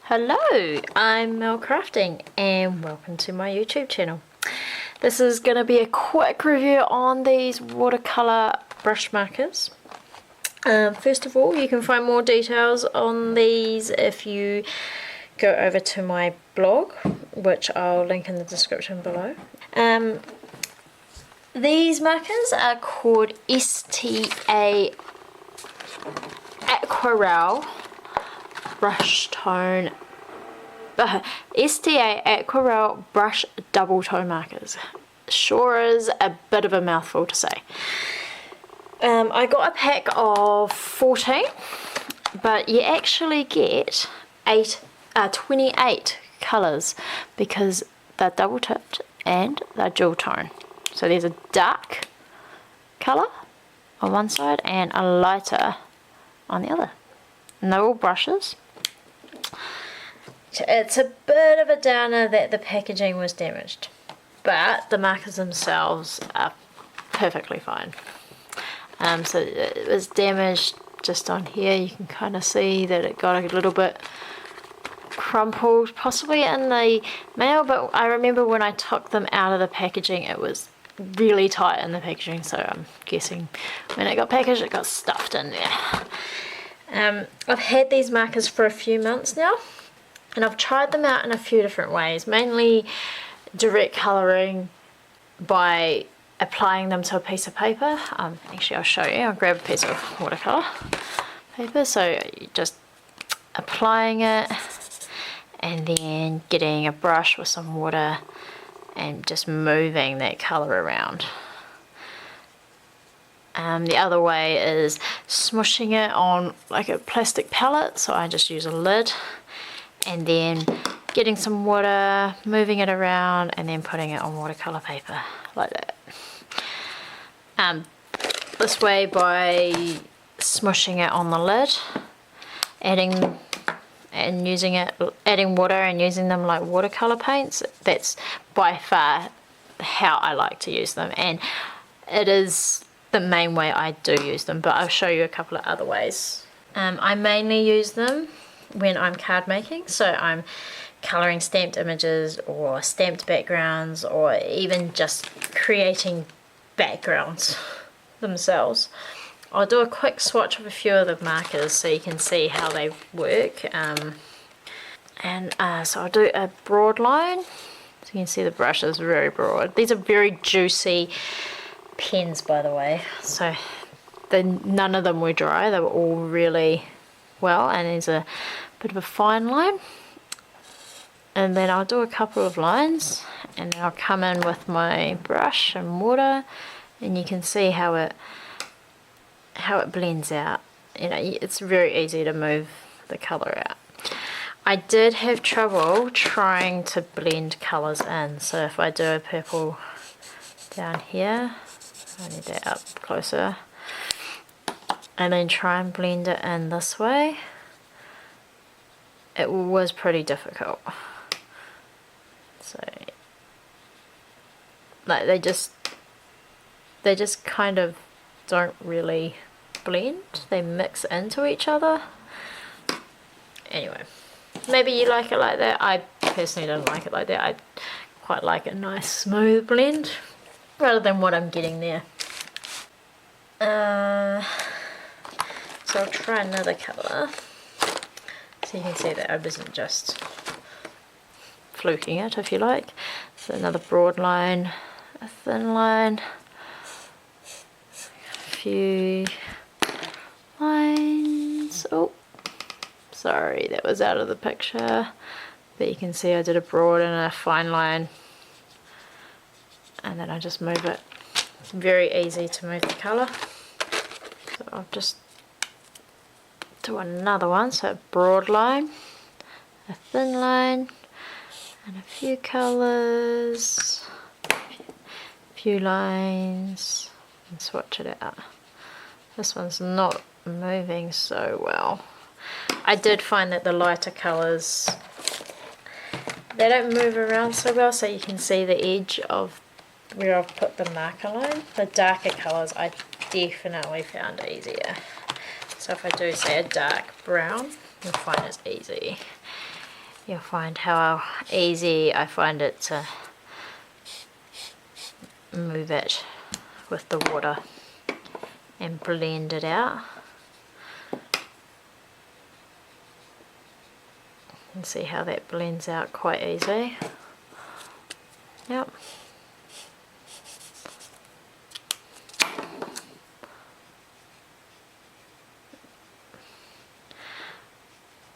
Hello, I'm Mel Crafting and welcome to my YouTube channel. This is going to be a quick review on these watercolor brush markers. First of all, you can find more details on these if you go over to my blog, which I'll link in the description below. These markers are called STA Aquarelle STA Aquarelle brush double tone markers. Sure is a bit of a mouthful to say. I got a pack of 14, but you actually get 28 colours because they're double tipped and they're dual tone. So there's a dark colour on one side and a lighter on the other. And they're all brushes. It's a bit of a downer that the packaging was damaged, but the markers themselves are perfectly fine. So it was damaged just on here. You can kind of see that it got a little bit crumpled, possibly in the mail, but I remember when I took them out of the packaging it was really tight in the packaging, so I'm guessing when it got packaged it got stuffed in there. I've had these markers for a few months now and I've tried them out in a few different ways, mainly direct colouring by applying them to a piece of paper. Actually I'll show you. I'll grab a piece of watercolour paper, so just applying it and then getting a brush with some water and just moving that colour around. The other way is smushing it on like a plastic palette, so I just use a lid and then getting some water, moving it around and then putting it on watercolour paper like that. This way, by smushing it on the lid, adding water and using them like watercolour paints, that's by far how I like to use them, and it is the main way I do use them, but I'll show you a couple of other ways. I mainly use them when I'm card making, so I'm colouring stamped images or stamped backgrounds, or even just creating backgrounds themselves. I'll do a quick swatch of a few of the markers so you can see how they work. So I'll do a broad line. So you can see the brush is very broad. These are very juicy pens, by the way, so none of them were dry. They were all really well, and there's a bit of a fine line. And then I'll do a couple of lines and then I'll come in with my brush and water, and you can see how it blends out. You know, it's very easy to move the colour out. I did have trouble trying to blend colours in, so if I do a purple down here, I need that up closer, and then try and blend it in this way, it was pretty difficult. So like they just kind of don't really blend, they mix into each other. Anyway, maybe you like it like that. I personally don't like it like that. I quite like a nice smooth blend rather than what I'm getting there. So I'll try another colour so you can see that I wasn't just fluking it, if you like. So another broad line, a thin line, a few lines. Oh, sorry, that was out of the picture, but you can see I did a broad and a fine line, and then I just move it. It's very easy to move the colour. So I'll just do another one. So a broad line, a thin line, and a few colours, a few lines, and swatch it out. This one's not moving so well. I did find that the lighter colours, they don't move around so well, so you can see the edge of where I've put the marker line. The darker colours I definitely found easier. So if I do say a dark brown, you'll find it's easy. you'll find how easy I find it to move it with the water and blend it out. And see how that blends out quite easily. Yep.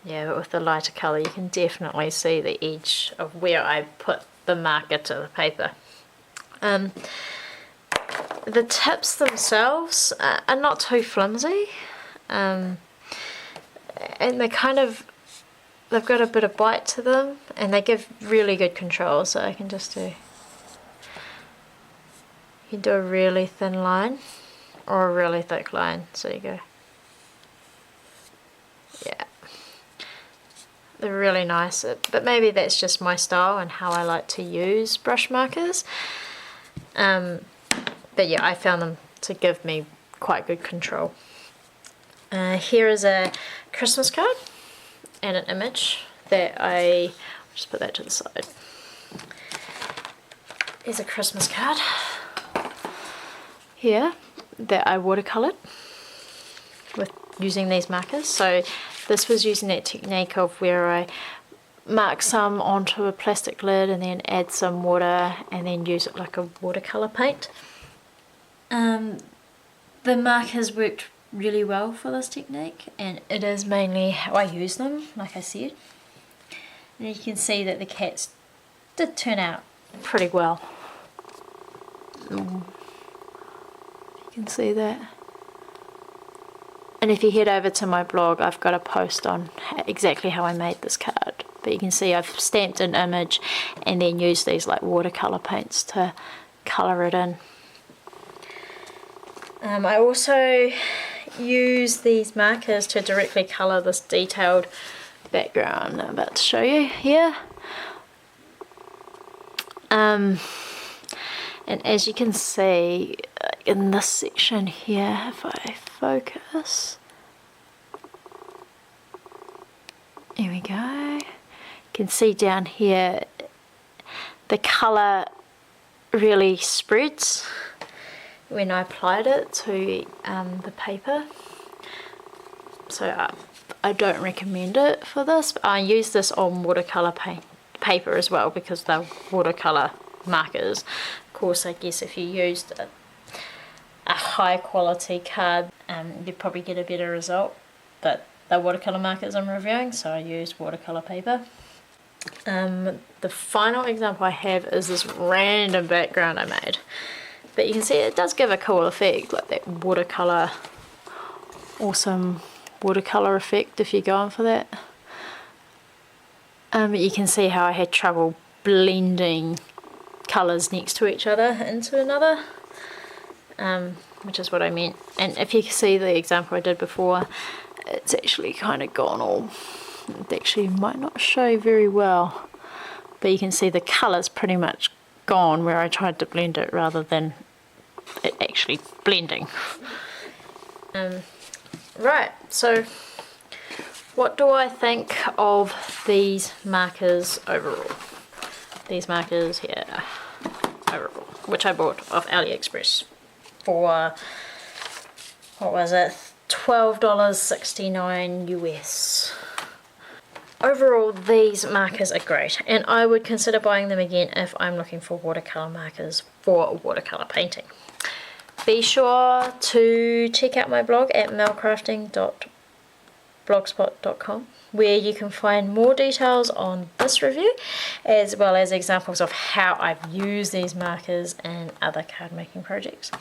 Yeah, but with the lighter colour you can definitely see the edge of where I put the marker to the paper. The tips themselves are not too flimsy, and they've got a bit of bite to them, and they give really good control. So I can just you can do a really thin line or a really thick line. So you go, yeah, they're really nice. But maybe that's just my style and how I like to use brush markers. But yeah, I found them to give me quite good control. Here is a Christmas card and an image that I'll just put that to the side. Here's a Christmas card here that I watercolored with using these markers. So this was using that technique of where I mark some onto a plastic lid and then add some water and then use it like a watercolor paint. The markers worked really well for this technique, and it is mainly how I use them, like I said. And you can see that the cats did turn out pretty well. You can see that. And if you head over to my blog, I've got a post on exactly how I made this card. But you can see I've stamped an image and then used these like watercolor paints to colour it in. I also use these markers to directly colour this detailed background I'm about to show you here. And as you can see in this section here, if I focus, here we go, you can see down here the colour really spreads when I applied it to the paper. So I don't recommend it for this, but I use this on watercolor paper as well because they're watercolor markers. Of course, I guess if you used a high quality card, you'd probably get a better result, but they're watercolor markers I'm reviewing, so I used watercolor paper. The final example I have is this random background I made. But you can see it does give a cool effect, like that watercolor, awesome watercolor effect if you're going for that. You can see how I had trouble blending colours next to each other into another, which is what I meant. And if you can see the example I did before, it's actually kind of gone all, it actually might not show very well, but you can see the colour's pretty much gone where I tried to blend it rather than it actually blending. Right, so what do I think of these markers overall? These markers here overall, which I bought off AliExpress for, what was it, $12.69 US. Overall, these markers are great, and I would consider buying them again if I'm looking for watercolor markers for watercolor painting. Be sure to check out my blog at melcrafting.blogspot.com, where you can find more details on this review, as well as examples of how I've used these markers in other card making projects.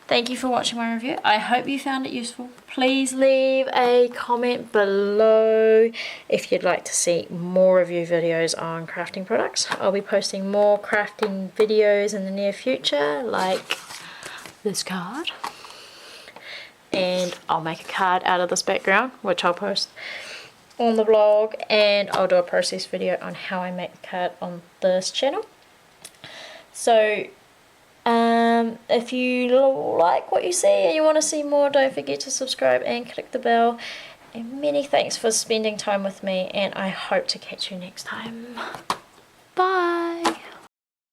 Thank you for watching my review. I hope you found it useful. Please leave a comment below if you'd like to see more review videos on crafting products. I'll be posting more crafting videos in the near future, like this card. And I'll make a card out of this background, which I'll post on the blog, and I'll do a process video on how I make the card on this channel. So if you like what you see and you want to see more, don't forget to subscribe and click the bell, And many thanks for spending time with me, and I hope to catch you next time. Bye!